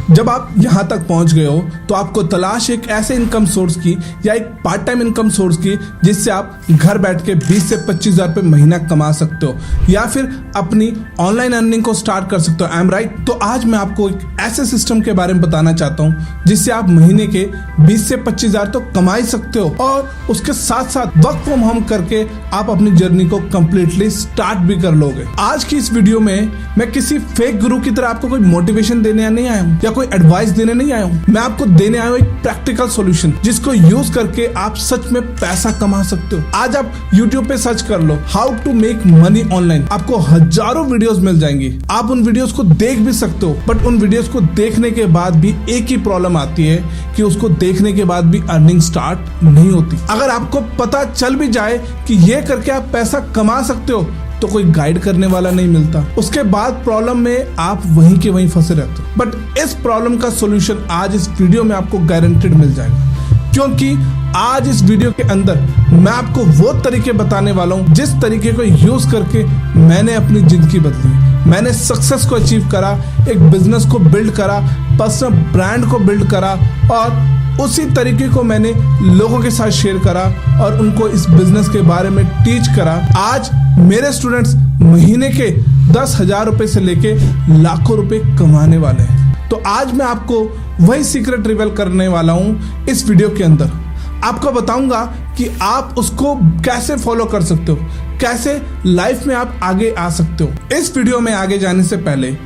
जब आप यहाँ तक पहुँच गए हो तो आपको तलाश एक ऐसे इनकम सोर्स की या एक पार्ट टाइम इनकम सोर्स की जिससे आप घर बैठ के 20 से 25,000 रुपये महीना कमा सकते हो या फिर अपनी ऑनलाइन अर्निंग को स्टार्ट कर सकते हो। I am right. तो आज मैं आपको एक ऐसे सिस्टम के बारे में बताना चाहता हूँ जिससे आप महीने के 20 से 25,000 तो कमा ही सकते हो और उसके साथ साथ वर्क फ्रॉम होम करके आप अपनी जर्नी को कंप्लीटली स्टार्ट भी कर लोगे। आज की इस वीडियो में मैं किसी फेक गुरु की तरह आपको कोई मोटिवेशन देने नहीं आया हूँ या कोई एडवाइस देने नहीं आया हूँ। मैं आपको देने आया हूँ एक प्रैक्टिकल सॉल्यूशन जिसको यूज करके आप सच में पैसा कमा सकते हो। आज आप YouTube पे सर्च कर लो how to make money online, आपको हजारों वीडियोस मिल जाएंगी। आप उन वीडियोस को देख भी सकते हो, बट उन वीडियोस को देखने के बाद भी एक ही प्रॉब्लम आती है कि उसको देखने के बाद भी अर्निंग स्टार्ट नहीं होती। अगर आपको पता चल भी जाए कि ये करके आप पैसा कमा सकते हो तो कोई गाइड करने वाला नहीं मिलता। उसके बाद प्रॉब्लम में आप वहीं के वहीं फंसे रहते हो। बट इस प्रॉब्लम का सॉल्यूशन आज इस वीडियो में आपको गारंटेड मिल जाएगा, क्योंकि आज इस वीडियो के अंदर मैं आपको वो तरीके बताने वाला हूँ जिस तरीके को यूज करके मैंने अपनी जिंदगी बदली, मैंने सक्सेस को अचीव करा, एक बिजनेस को बिल्ड करा, पर्सनल ब्रांड को बिल्ड करा और उसी तरीके को मैंने लोगों के साथ शेयर करा और उनको इस बिजनेस के बारे में टीच करा। आज मेरे स्टूडेंट्स महीने के 10,000 रुपए से लेके लाखों रुपए कमाने वाले हैं। तो आज मैं आपको वही सीक्रेट रिवील करने वाला हूं इस वीडियो के अंदर। आपको बताऊंगा कि आप उसको कैसे फॉलो कर सकते हो, कैसे लाइफ में आप आगे आ सकते हो। इस वीडियो में आगे जाने से पहले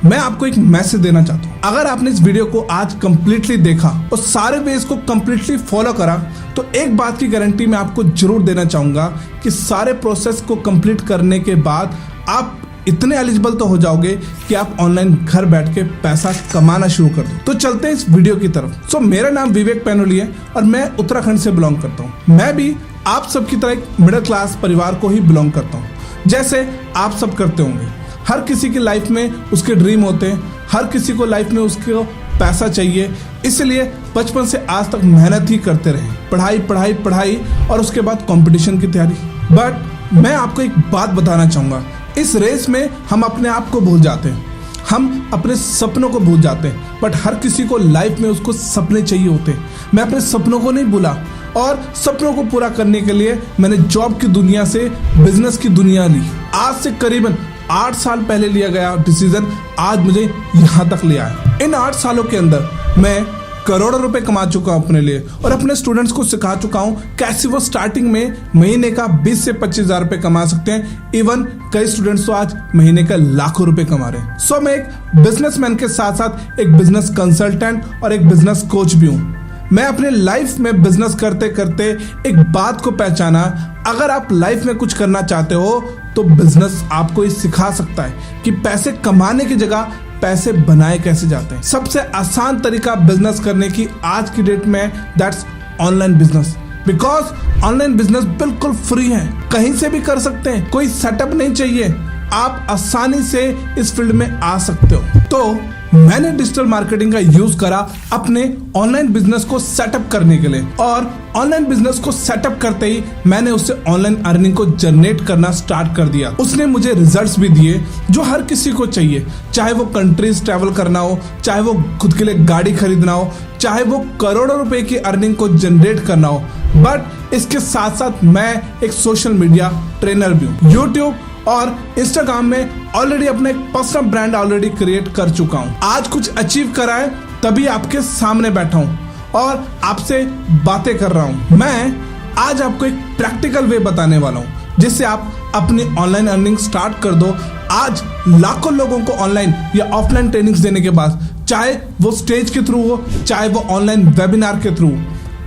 मैं आपको एक मैसेज देना चाहता हूँ। अगर आपने इस वीडियो को आज कंप्लीटली देखा और सारे वेज को कंप्लीटली फॉलो करा तो एक बात की गारंटी मैं आपको जरूर देना चाहूंगा कि सारे प्रोसेस को कंप्लीट करने के बाद आप इतने एलिजिबल तो हो जाओगे कि आप ऑनलाइन घर बैठ के पैसा कमाना शुरू कर दो। तो चलते हैं इस वीडियो की तरफ। मेरा नाम विवेक पैनोली है और मैं उत्तराखंड से बिलोंग करता हूँ। मैं भी आप सबकी तरह एक मिडिल क्लास परिवार को ही बिलोंग करता हूँ, जैसे आप सब करते होंगे। हर किसी की लाइफ में उसके ड्रीम होते हैं, हर किसी को लाइफ में उसको पैसा चाहिए, इसलिए बचपन से आज तक मेहनत ही करते रहे, पढ़ाई पढ़ाई पढ़ाई और उसके बाद कंपटीशन की तैयारी। बट मैं आपको एक बात बताना चाहूँगा, इस रेस में हम अपने आप को भूल जाते हैं, हम अपने सपनों को भूल जाते हैं। बट हर किसी को लाइफ में उसको सपने चाहिए होते हैं। मैं अपने सपनों को नहीं भूला और सपनों को पूरा करने के लिए मैंने जॉब की दुनिया से बिजनेस की दुनिया ली। आज से करीबन 8 साल पहले लिया गया डिसीजन आज मुझे यहाँ तक ले आया। इन 8 सालों के अंदर मैं करोड़ों रुपए कमा चुका हूँ अपने लिए और अपने स्टूडेंट्स को सिखा चुका हूँ कैसे वो स्टार्टिंग में महीने का 20 से 25,000 रुपए कमा सकते हैं। इवन कई स्टूडेंट्स तो आज महीने का लाखों रुपए कमा रहे हैं। मैं एक बिजनेसमैन के साथ साथ एक बिजनेस कंसल्टेंट और एक बिजनेस कोच भी हूँ। मैं अपने लाइफ में बिजनेस करते करते एक बात को पहचाना, अगर आप लाइफ में कुछ करना चाहते हो तो बिजनेस आपको ये सिखा सकता है कि पैसे कमाने की जगह पैसे बनाए कैसे जाते हैं। सबसे आसान तरीका बिजनेस करने की आज की डेट में that's online business. Because online business बिल्कुल फ्री है, कहीं से भी कर सकते हैं, कोई सेटअप नहीं चाहिए, आप आसानी से इस फील्ड में आ सकते हो। तो मैंने डिजिटल मार्केटिंग का यूज करा अपने ऑनलाइन बिजनेस को सेटअप करने के लिए और ऑनलाइन बिजनेस को सेटअप करते ही मैंने उससे ऑनलाइन अर्निंग को जनरेट करना स्टार्ट कर दिया। उसने मुझे रिजल्ट्स भी दिए जो हर किसी को चाहिए, चाहे वो कंट्रीज ट्रैवल करना हो, चाहे वो खुद के लिए गाड़ी खरीदना हो, चाहे वो करोड़ों रुपए की अर्निंग को जनरेट करना हो। बट इसके साथ साथ मैं एक सोशल मीडिया ट्रेनर भी हूँ। यूट्यूब और इंस्टाग्राम में ऑलरेडी अपने पर्सनल ब्रांड ऑलरेडी क्रिएट कर चुका हूं। आज कुछ अचीव करा है तभी आपके सामने बैठा हूं और आपसे बातें कर रहा हूं। मैं आज आपको एक प्रैक्टिकल वे बताने वाला हूं जिससे आप अपनी ऑनलाइन अर्निंग स्टार्ट कर दो। आज लाखों लोगों को ऑनलाइन या ऑफलाइन ट्रेनिंग्स देने के बाद, चाहे वो स्टेज के थ्रू हो, चाहे वो ऑनलाइन वेबिनार के थ्रू,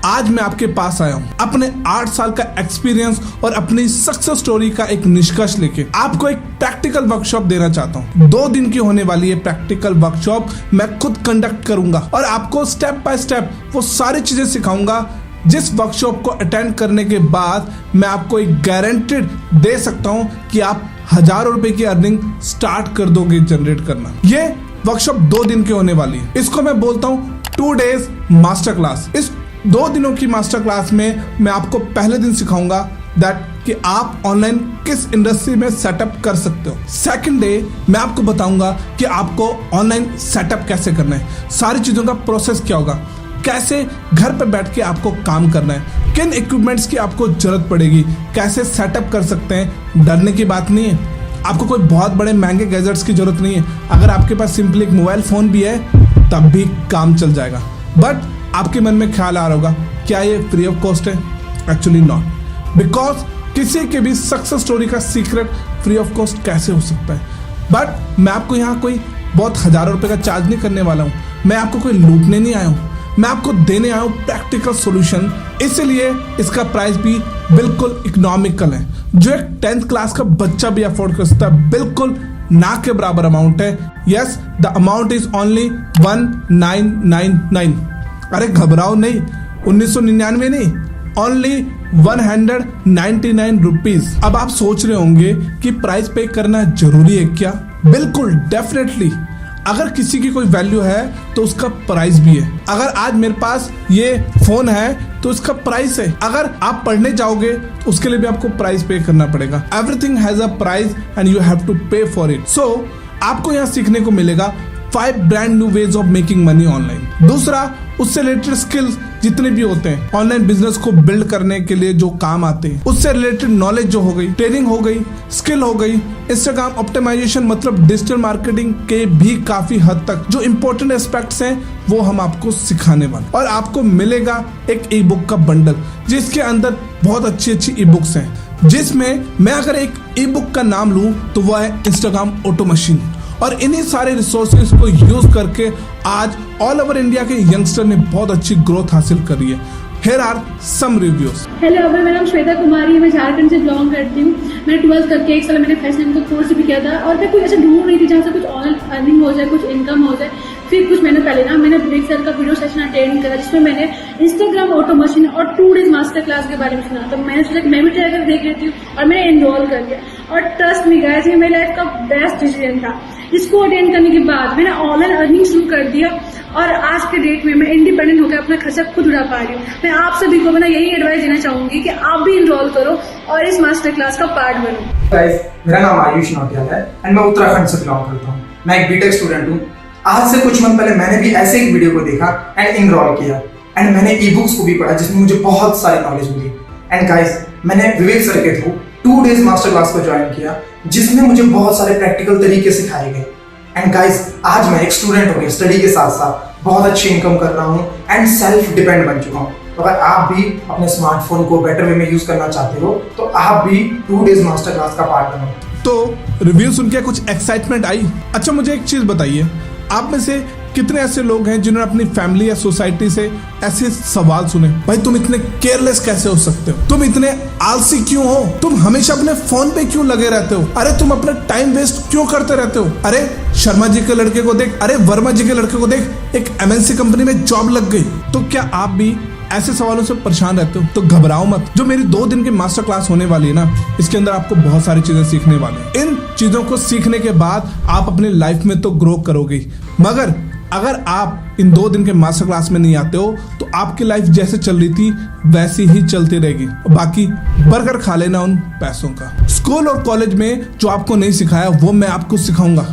आज मैं आपके पास आया हूं अपने 8 साल का एक्सपीरियंस और अपनी सक्सेस स्टोरी का एक निष्कर्ष लेके आपको एक प्रैक्टिकल वर्कशॉप देना चाहता हूं। 2 दिन की होने वाली है प्रैक्टिकल वर्कशॉप, मैं खुद कंडक्ट करूंगा और आपको स्टेप बाय स्टेप वो सारी चीजें सिखाऊंगा जिस वर्कशॉप को अटेंड करने के बाद मैं आपको एक गारंटेड दे सकता हूं कि आप हजारों रुपए की अर्निंग स्टार्ट कर दोगे जनरेट करना। ये वर्कशॉप 2 दिन की होने वाली है। इसको मैं बोलता हूँ 2 डेज मास्टर क्लास। इस 2 दिनों की मास्टर क्लास में मैं आपको पहले दिन सिखाऊंगा दैट कि आप ऑनलाइन किस इंडस्ट्री में सेटअप कर सकते हो। सेकंड डे मैं आपको बताऊंगा कि आपको ऑनलाइन सेटअप कैसे करना है, सारी चीजों का प्रोसेस क्या होगा, कैसे घर पे बैठ के आपको काम करना है, किन इक्विपमेंट्स की आपको जरूरत पड़ेगी, कैसे सेटअप कर सकते हैं। डरने की बात नहीं है, आपको कोई बहुत बड़े महंगे गैजेट्स की जरूरत नहीं है। अगर आपके पास सिंपली एक मोबाइल फोन भी है तब भी काम चल जाएगा। बट आपके मन में ख्याल आ रहा होगा क्या ये फ्री ऑफ कॉस्ट है? एक्चुअली नॉट, बिकॉज किसी के भी सक्सेस स्टोरी का सीक्रेट फ्री ऑफ कॉस्ट कैसे हो सकता है। बट मैं आपको यहाँ कोई बहुत हजारों रुपए का चार्ज नहीं करने वाला हूँ, मैं आपको कोई लूटने नहीं आया हूँ, मैं आपको देने आया हूँ प्रैक्टिकल सॉल्यूशन। इसलिए इसका प्राइस भी बिल्कुल इकोनॉमिकल है, जो एक 10th क्लास का बच्चा भी अफोर्ड कर सकता है। बिल्कुल ना के बराबर अमाउंट है। Yes, the amount is only 1999। अरे घबराओ नहीं, 1999 नहीं, ओनली 199 रुपीज। अब आप सोच रहे होंगे कि प्राइस पे करना जरूरी है क्या? बिल्कुल, डेफिनेटली। अगर किसी की कोई वैल्यू है तो उसका प्राइस भी है। अगर आज मेरे पास ये फोन है तो उसका प्राइस है। अगर आप पढ़ने जाओगे तो उसके लिए भी आपको प्राइस पे करना पड़ेगा। Everything has a price and you have to pay for it. So आपको यहाँ सीखने को मिलेगा 5 brand new ways of making money online. दूसरा, उससे रिलेटेड स्किल्स जितने भी होते हैं ऑनलाइन बिजनेस को बिल्ड करने के लिए जो काम आते हैं, उससे रिलेटेड नॉलेज जो हो गई, ट्रेनिंग हो गई, स्किल हो गई, इंस्टाग्राम ऑप्टिमाइजेशन मतलब डिजिटल मार्केटिंग के भी काफी हद तक जो इंपॉर्टेंट एस्पेक्ट्स हैं वो हम आपको सिखाने वाले। और आपको मिलेगा एक ई बुक का बंडल जिसके अंदर बहुत अच्छी अच्छी ई बुक्स हैं, जिसमें मैं अगर एक ई बुक का नाम लूं तो वह है इंस्टाग्राम ऑटो मशीन। और इन्हीं सारे रिसोर्सेज को यूज करके आज ऑल ओवर इंडिया के यंगस्टर ने बहुत अच्छी ग्रोथ हासिल करी है। Here are some reviews. Hello अभी मेरा नाम श्वेता कुमारी है, मैं झारखंड से बिलोंग करती हूँ। मैंने 12th करके 1 साल मैंने फैशन का कोर्स भी किया था और मैं कुछ ऐसा ढूंढ रही थी जहाँ से कुछ ऑनलाइन अर्निंग हो जाए, कुछ इनकम हो जाए। फिर कुछ महीने पहले ना मैंने ब्रेक सर का वीडियो सेशन अटेंड करा जिसमें मैंने इंस्टाग्राम ऑटो मशीन और 2 डेज मास्टर क्लास के बारे में सुना। तो मैंने सोचा कि मैं भी ट्राई कर देख लेती हूँ और मैंने एनरोल कर लिया। और ट्रस्ट मी गाइस, ये मेरी लाइफ का बेस्ट डिसीजन था। इसको अटेंड करने के बाद मैंने ऑनलाइन अर्निंग शुरू कर दिया और आज के डेट में मैं इंडिपेंडेंट होकर अपना खर्चा खुद उड़ा पा रही हूँ। मैं आप सभी को मैं यही एडवाइस देना चाहूंगी कि आप भी इनरोल करो और इस मास्टर क्लास का पार्ट बनो। गाइस, मेरा नाम आयुष नौटियाल है एंड मैं उत्तराखंड से बिलोंग करता हूँ। मैं एक बीटेक स्टूडेंट हूँ। आज से कुछ मंथ पहले मैंने भी ऐसे एक वीडियो को देखा एंड इनरोल किया एंड मैंने ई बुक्स को भी पढ़ा जिसमें मुझे बहुत सारी नॉलेज मिली। एंड गाइस, मैंने विवेक सर के थ्रू 2 डेज मास्टर क्लास को ज्वाइन किया जिसमें मुझे बहुत सारे प्रैक्टिकल तरीके सिखाए गए। एंड गाइस, आज मैं एक स्टूडेंट हो गया, स्टडी के साथ साथ बहुत अच्छी इनकम कर रहा हूँ एंड सेल्फ डिपेंड बन चुका हूँ। तो अगर आप भी अपने स्मार्टफोन को बेटर वे में यूज करना चाहते हो तो आप भी 2 डेज मास्टर क्लास का पार्ट बनो। तो रिव्यू सुन के कुछ एक्साइटमेंट आई। अच्छा, मुझे एक चीज बताइए, आप में से कितने ऐसे लोग हैं जिन्होंने अपनी फैमिली या सोसाइटी से ऐसे सवाल सुने, भाई तुम इतने केयरलेस कैसे हो सकते हो, तुम इतने आलसी क्यों हो, तुम हमेशा अपने फोन पे क्यों लगे रहते हो, अरे तुम अपना टाइम वेस्ट क्यों करते रहते हो, अरे शर्मा जी के लड़के को देख, अरे वर्मा जी के लड़के को देख, एक MNC कंपनी में जॉब लग गई। तो क्या आप भी ऐसे सवालों से परेशान रहते हो? तो घबराओ मत, जो मेरी 2 दिन की मास्टर क्लास होने वाली है ना, इसके अंदर आपको बहुत सारी चीजें सीखने वाले हैं। इन चीजों को सीखने के बाद आप अपनी लाइफ में तो ग्रो करोगे, मगर अगर आप इन 2 दिन के मास्टर क्लास में नहीं आते हो तो आपकी लाइफ जैसे चल रही थी वैसी ही चलती रहेगी। बाकी बर्गर खा लेना उन पैसों का। स्कूल और कॉलेज में जो आपको नहीं सिखाया वो मैं आपको सिखाऊंगा।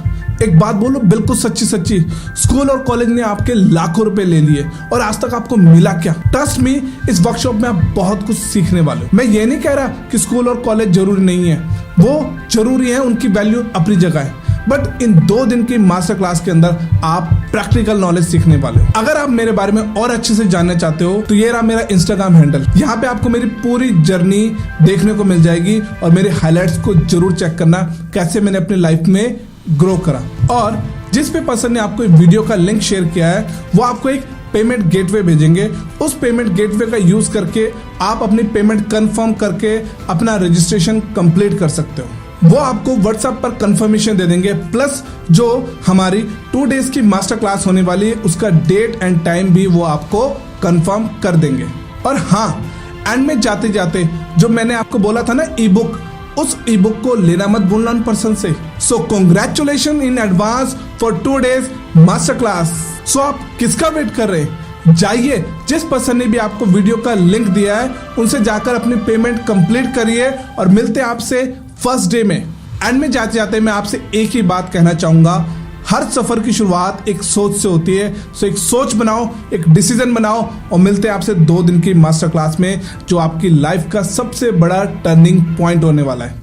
एक बात बोलो बिल्कुल सच्ची सच्ची, स्कूल और कॉलेज ने आपके लाखों रुपए ले लिए और आज तक आपको मिला क्या? ट्रस्ट मी, इस वर्कशॉप में आप बहुत कुछ सीखने वाले हो। मैं ये नहीं कह रहा कि स्कूल और कॉलेज जरूरी नहीं है, वो जरूरी है, उनकी वैल्यू अपनी जगह है। बट इन 2 दिन की मास्टर क्लास के अंदर आप प्रैक्टिकल नॉलेज सीखने वाले हो। अगर आप मेरे बारे में और अच्छे से जानना चाहते हो तो ये रहा मेरा इंस्टाग्राम हैंडल। यहाँ पे आपको मेरी पूरी जर्नी देखने को मिल जाएगी और मेरे हाइलाइट्स को जरूर चेक करना, कैसे मैंने अपनी लाइफ में ग्रो करा। और जिस भी पर्सन ने आपको वीडियो का लिंक शेयर किया है वो आपको एक पेमेंट गेटवे भेजेंगे। उस पेमेंट गेटवे का यूज करके आप अपनी पेमेंट कंफर्म करके अपना रजिस्ट्रेशन कंप्लीट कर सकते हो। वो आपको व्हाट्सएप पर कंफर्मेशन दे देंगे, प्लस जो हमारी 2 डेज की मास्टर क्लास होने वाली है उसका डेट एंड टाइम भी वो आपको कंफर्म कर देंगे। और हाँ, एंड में जाते जाते जो मैंने आपको बोला था ना ई बुक, उस ई बुक को लेना मत भूलना उन पर्सन से। So congratulation in advance for 2 days master class. So आप किसका वेट कर रहे हैं? जाइए, जिस पर्सन ने भी आपको वीडियो का लिंक दिया है उनसे जाकर अपनी पेमेंट कंप्लीट करिए और मिलते हैं आपसे फर्स्ट डे में। एंड में जाते जाते मैं आपसे एक ही बात कहना चाहूंगा, हर सफर की शुरुआत एक सोच से होती है। सो एक सोच बनाओ, एक डिसीजन बनाओ और मिलते हैं आपसे 2 दिन की मास्टर क्लास में जो आपकी लाइफ का सबसे बड़ा टर्निंग पॉइंट होने वाला है।